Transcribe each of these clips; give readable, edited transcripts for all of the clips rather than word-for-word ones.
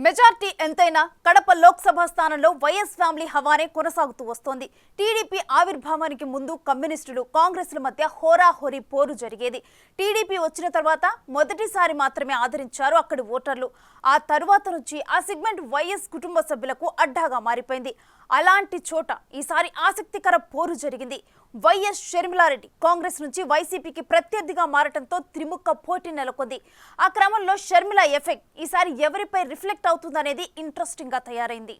Majority ఎంతైనా కడప లోక్సభ స్థానంలో YS family హవానే కొనసాగుతూ వస్తోంది. టీడీపీ ఆవిర్భావానికి ముందు కమ్యూనిస్టులు కాంగ్రెస్ల మధ్య హోరాహోరీ పోరు జరిగేది. టీడీపీ వచ్చిన తర్వాత మొదటిసారి మాత్రమే ఆదరించారు అక్కడి ఓటర్లు. ఆ తరువాత నుంచి ఆ సెగ్మెంట్ వైఎస్ కుటుంబ సభ్యులకు అడ్డాగా మారిపోయింది. అలాంటి చోట ఈసారి ఆసక్తికర పోరు జరిగింది. వైఎస్ షర్మిలారెడ్డి కాంగ్రెస్ నుంచి వైసీపీకి ప్రత్యర్థిగా మారటంతో త్రిముఖ పోటీ నెలకొంది. ఆ క్రమంలో షర్మిల ఎఫెక్ట్ ఈసారి ఎవరిపై రిఫ్లెక్ట్ అవుతుందనేది ఇంట్రెస్టింగ్ గా తయారైంది.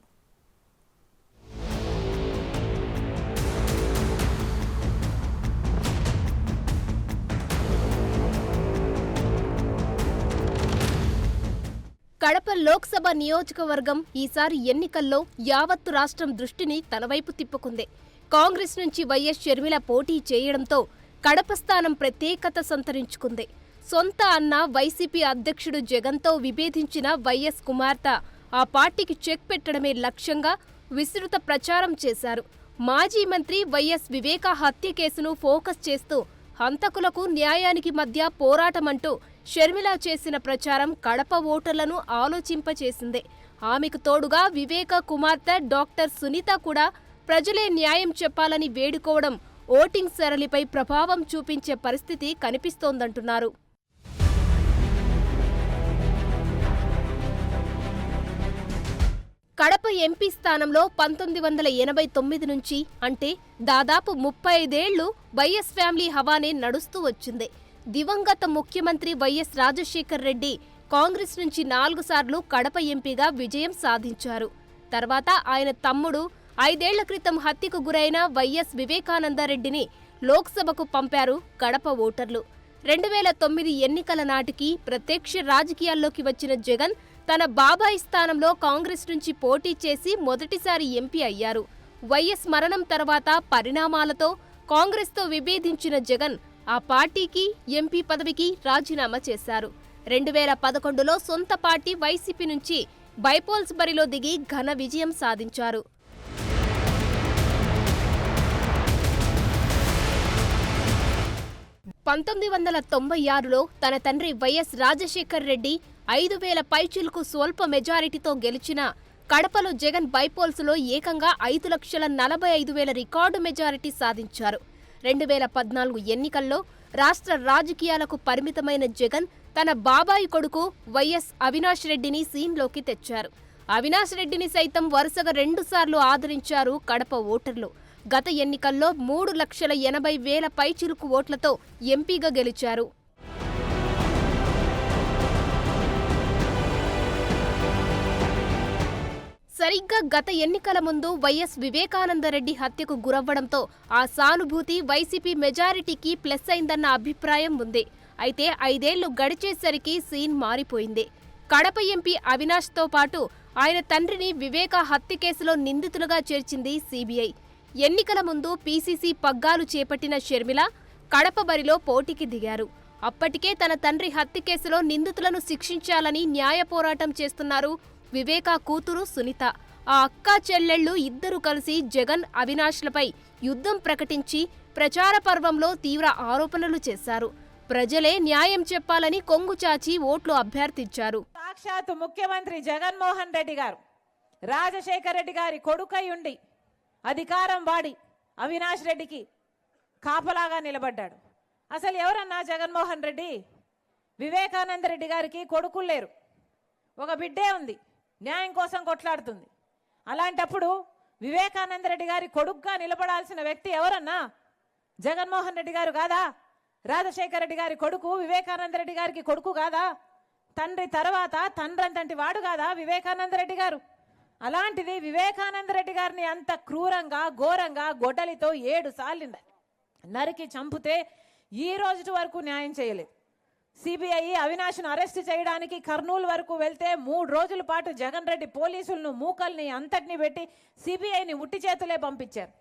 కడప లోక్సభ నియోజకవర్గం ఈసారి ఎన్నికల్లో యావత్తు రాష్ట్రం దృష్టిని తనవైపు తిప్పుకుంది. కాంగ్రెస్ నుంచి వైఎస్ షర్మిల పోటీ చేయడంతో కడప స్థానం ప్రత్యేకత సంతరించుకుంది. సొంత అన్న వైసీపీ అధ్యక్షుడు జగన్తో విభేదించిన వైఎస్ కుమార్తె ఆ పార్టీకి చెక్ పెట్టడమే లక్ష్యంగా విస్తృత ప్రచారం చేశారు. మాజీ మంత్రి వైఎస్ వివేక హత్య కేసును ఫోకస్ చేస్తూ హంతకులకు న్యాయానికి మధ్య పోరాటమంటూ షర్మిల చేసిన ప్రచారం కడప ఓటర్లను ఆలోచింపచేసింది. ఆమెకు తోడుగా వివేక కుమార్తె డాక్టర్ సునీత కూడా ప్రజలే న్యాయం చెప్పాలని వేడుకోవడం ఓటింగ్ సరళిపై ప్రభావం చూపించే పరిస్థితి కనిపిస్తోందంటున్నారు. కడప ఎంపీ స్థానంలో 1989 నుంచి అంటే దాదాపు 35 ఏళ్లు వైఎస్ ఫ్యామిలీ హవానే నడుస్తూ వచ్చింది. దివంగత ముఖ్యమంత్రి వైఎస్ రాజశేఖర్ రెడ్డి కాంగ్రెస్ నుంచి 4 సార్లు కడప ఎంపీగా విజయం సాధించారు. తర్వాత ఆయన తమ్ముడు 5 ఏళ్ల క్రితం హత్యకు గురైన వైఎస్ వివేకానందరెడ్డిని లోక్సభకు పంపారు కడప ఓటర్లు. 2009 ఎన్నికల నాటికి ప్రత్యక్ష రాజకీయాల్లోకి వచ్చిన జగన్ తన బాబాయి స్థానంలో కాంగ్రెస్ నుంచి పోటీ చేసి మొదటిసారి ఎంపీ అయ్యారు. వైఎస్ మరణం తర్వాత పరిణామాలతో కాంగ్రెస్తో విభేదించిన జగన్ ఆ పార్టీకి ఎంపీ పదవికి రాజీనామా చేశారు. 2011లో సొంత పార్టీ వైసీపీ నుంచి బైపోల్స్ బరిలో దిగి ఘన విజయం సాధించారు. 1996లో తన తండ్రి వైఎస్ రాజశేఖర్ రెడ్డి 5,000 పైచిలుకు స్వల్ప మెజారిటీతో గెలిచిన కడపలో జగన్ బైపోల్స్లో ఏకంగా 5,45,000 రికార్డు మెజారిటీ సాధించారు. 2014 ఎన్నికల్లో రాష్ట్ర రాజకీయాలకు పరిమితమైన జగన్ తన బాబాయి కొడుకు వైఎస్ అవినాష్ రెడ్డిని సీన్లోకి తెచ్చారు. అవినాష్ రెడ్డిని సైతం వరుసగా 2 సార్లు ఆదరించారు కడప ఓటర్లు. గత ఎన్నికల్లో 3,80,000 పైచిలుకు ఓట్లతో ఎంపీగా గెలిచారు. సరిగ్గా గత ఎన్నికల ముందు వైఎస్ వివేకానందరెడ్డి హత్యకు గురవ్వడంతో ఆ సానుభూతి వైసీపీ మెజారిటీకి ప్లస్ అయిందన్న అభిప్రాయం ఉంది. అయితే 5 ఏళ్లు గడిచేసరికి సీన్ మారిపోయింది. కడప ఎంపీ అవినాష్తో పాటు ఆయన తండ్రిని వివేక హత్య కేసులో నిందితులుగా చేర్చింది సీబీఐ. ఎన్నికల ముందు పీసీసీ పగ్గాలు చేపట్టిన షర్మిల కడప బరిలో పోటీకి దిగారు. అప్పటికే తన తండ్రి హత్య కేసులో నిందితులను శిక్షించాలని న్యాయ పోరాటం చేస్తున్నారు వివేక కూతురు సునీత. ఆ అక్కా చెల్లెళ్లు ఇద్దరు కలిసి జగన్ అవినాష్లపై యుద్ధం ప్రకటించి ప్రచార పర్వంలో తీవ్ర ఆరోపణలు చేశారు. ప్రజలే న్యాయం చెప్పాలని కొంగు చాచి ఓట్లు అభ్యర్థించారు. సాక్షాత్తు ముఖ్యమంత్రి జగన్మోహన్ రెడ్డి గారు రాజశేఖర రెడ్డి గారి కొడుకై ఉండి అధికారం వాడి అవినాష్ రెడ్డికి కాపలాగా నిలబడ్డాడు. అసలు ఎవరన్నా జగన్మోహన్ రెడ్డి? వివేకానంద రెడ్డి గారికి కొడుకులు లేరు, ఒక బిడ్డే ఉంది, న్యాయం కోసం కొట్లాడుతుంది. అలాంటప్పుడు వివేకానంద రెడ్డి గారి కొడుకుగా నిలబడాల్సిన వ్యక్తి ఎవరన్నా? జగన్మోహన్ రెడ్డి గారు కాదా? రాజశేఖర రెడ్డి గారి కొడుకు వివేకానంద రెడ్డి గారికి కొడుకు కాదా? తండ్రి తర్వాత తండ్రంతటి వాడు కాదా వివేకానంద రెడ్డి గారు? అలాంటిది వివేకానంద రెడ్డి గారిని అంత క్రూరంగా ఘోరంగా గొడ్డలితో 7 సార్లు నరికి చంపితే ఈ రోజు వరకు న్యాయం చేయలేదు. సిబిఐ అవినాష్ను అరెస్ట్ చేయడానికి కర్నూలు వరకు వెళ్తే 3 రోజుల పాటు జగన్ రెడ్డి పోలీసులను మూకల్ని అంతటిని పెట్టి సిబిఐని ఉట్టి చేతులే పంపించారు.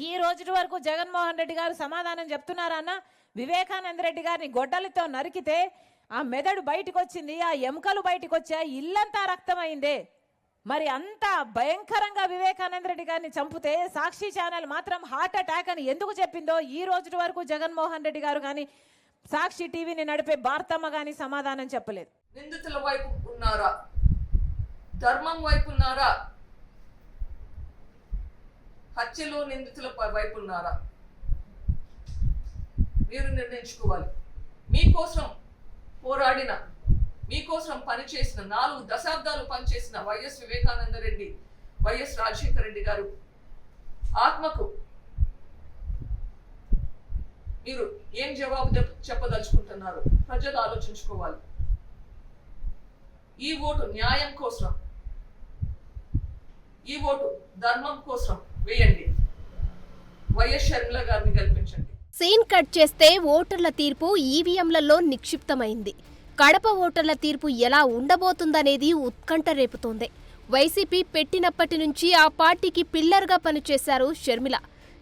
ఈ రోజు వరకు జగన్మోహన్ రెడ్డి గారు సమాధానం చెప్తున్నారన్న? వివేకానంద రెడ్డి గారిని గొడ్డలితో నరికితే ఆ మెదడు బయటకు వచ్చింది, ఆ ఎముకలు బయటకు వచ్చాయి, ఇల్లంతా రక్తమైందే. మరి అంత భయంకరంగా వివేకానంద రెడ్డి గారిని చంపితే సాక్షి ఛానల్ మాత్రం హార్ట్ అటాక్ అని ఎందుకు చెప్పిందో ఈ రోజు వరకు జగన్మోహన్ రెడ్డి గారు కానీ సాక్షి టీవీని నడిపే భారతమ్మ గాని సమాధానం చెప్పలేదు. నిందితుల వైపు ఉన్నారా? ధర్మం వైపు ఉన్నారా, హత్యలో నిందితుల వైపు ఉన్నారా? మీరు నిర్ణయించుకోవాలి. మీకోసం పోరాడిన, మీకోసం పనిచేసిన, 4 దశాబ్దాలు పనిచేసిన వైఎస్ వివేకానంద రెడ్డి, వైఎస్ రాజశేఖర రెడ్డి గారు ఆత్మకు మీరు ఏం జవాబు చెప్పదలుచుకుంటున్నారు? ప్రజలు ఆలోచించుకోవాలి. ఈ ఓటు న్యాయం కోసం, ఈ ఓటు ధర్మం కోసం వేయండి. వైఎస్ షర్మిల గారిని గెలిపించండి. సీన్ కట్ చేస్తే ఓటర్ల తీర్పు ఈవీఎంలలో నిక్షిప్తమైంది. కడప ఓటర్ల తీర్పు ఎలా ఉండబోతుందనేది ఉత్కంఠ రేపుతోంది. వైసీపీ పెట్టినప్పటి నుంచి ఆ పార్టీకి పిల్లర్గా పనిచేశారు షర్మిల.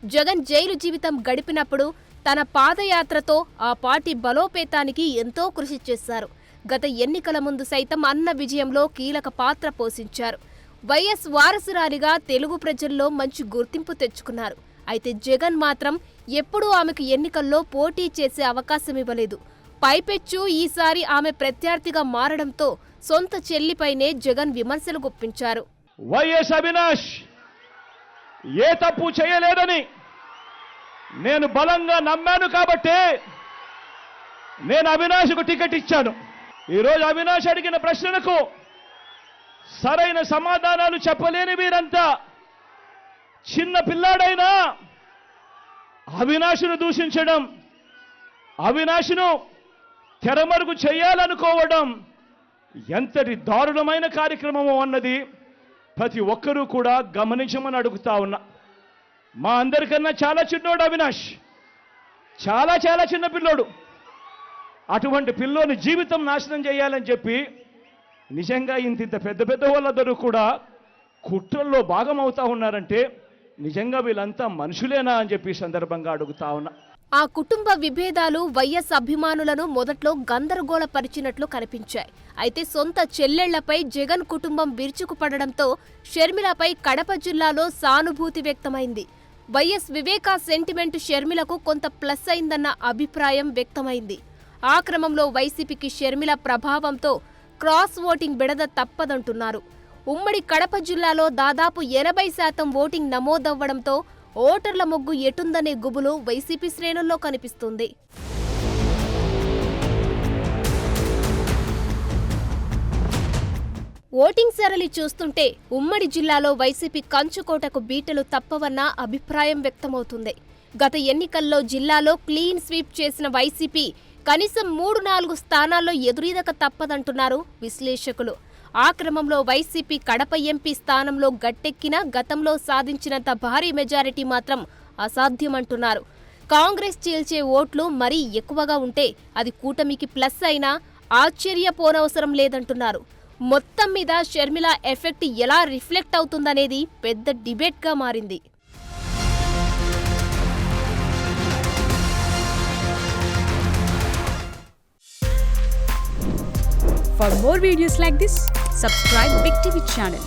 జగన్ జైలు జీవితం గడిపినప్పుడు తన పాదయాత్రతో ఆ పార్టీ బలోపేతానికి ఎంతో కృషి చేశారు. గత ఎన్నికల ముందు సైతం అన్న విజయంలో కీలక పాత్ర పోషించారు. వైఎస్ వారసురాలిగా తెలుగు ప్రజల్లో మంచి గుర్తింపు తెచ్చుకున్నారు. అయితే జగన్ మాత్రం ఎప్పుడూ ఆమెకు ఎన్నికల్లో పోటీ చేసే అవకాశం ఇవ్వలేదు. పైపెచ్చు ఈసారి ఆమె ప్రత్యర్థిగా మారడంతో సొంత చెల్లిపైనే జగన్ విమర్శలు గుప్పించారు. వైఎస్ అవినాష్ ఏ తప్పు చేయలేదని నేను బలంగా నమ్మాను కాబట్టే నేను అవినాష్కు టికెట్ ఇచ్చాను. ఈరోజు అవినాష్ అడిగిన ప్రశ్నలకు సరైన సమాధానాలు చెప్పలేని వీరంతా చిన్న పిల్లాడైనా అవినాష్ను దూషించడం, అవినాష్ను తెరమరుగు చేయాలనుకోవడం ఎంతటి దారుణమైన కార్యక్రమము అన్నది ప్రతి ఒక్కరూ కూడా గమనించమని అడుగుతా ఉన్నా. మా అందరికన్నా చాలా చిన్నోడు అవినాష్, చాలా చిన్న పిల్లోడు. అటువంటి పిల్లోని జీవితం నాశనం చేయాలని చెప్పి నిజంగా ఇంత పెద్ద వాళ్ళందరూ కూడా కుట్రల్లో భాగం అవుతా ఉన్నారంటే నిజంగా వీళ్ళంతా మనుషులేనా అని చెప్పి సందర్భంగా అడుగుతా ఉన్నా. ఆ కుటుంబ విభేదాలు వైఎస్ అభిమానులను మొదట్లో గందరగోళపరిచినట్లు కనిపించాయి. అయితే సొంత చెల్లెళ్లపై జగన్ కుటుంబం విరుచుకుపడడంతో షర్మిలపై కడప జిల్లాలో సానుభూతి వ్యక్తమైంది. వైఎస్ వివేకా సెంటిమెంట్ షర్మిలకు కొంత ప్లస్ అయిందన్న అభిప్రాయం వ్యక్తమైంది. ఆ క్రమంలో వైసీపీకి షర్మిల ప్రభావంతో క్రాస్ ఓటింగ్ బెడద తప్పదంటున్నారు. ఉమ్మడి కడప జిల్లాలో దాదాపు 80% ఓటింగ్ నమోదవ్వడంతో ఓటర్ల మొగ్గు ఎటుందనే గుబులు వైసీపీ శ్రేణుల్లో కనిపిస్తుంది. ఓటింగ్ సరళి చూస్తుంటే ఉమ్మడి జిల్లాలో వైసీపీ కంచుకోటకు బీటలు తప్పవన్న అభిప్రాయం వ్యక్తమవుతుంది. గత ఎన్నికల్లో జిల్లాలో క్లీన్ స్వీప్ చేసిన వైసీపీ కనీసం 3-4 స్థానాల్లో ఎదురీదక తప్పదంటున్నారు విశ్లేషకులు. ఆ క్రమంలో వైసీపీ కడప ఎంపీ స్థానంలో గట్టెక్కినా గతంలో సాధించినంత భారీ మెజారిటీ మాత్రం అసాధ్యమంటున్నారు. కాంగ్రెస్ చీల్చే ఓట్లు మరీ ఎక్కువగా ఉంటే అది కూటమికి ప్లస్ అయినా ఆశ్చర్యపోనవసరం లేదంటున్నారు. మొత్తం మీద షర్మిల ఎఫెక్ట్ ఎలా రిఫ్లెక్ట్ అవుతుందనేది పెద్ద డిబేట్గా మారింది. For more videos like this, subscribe Big TV channel.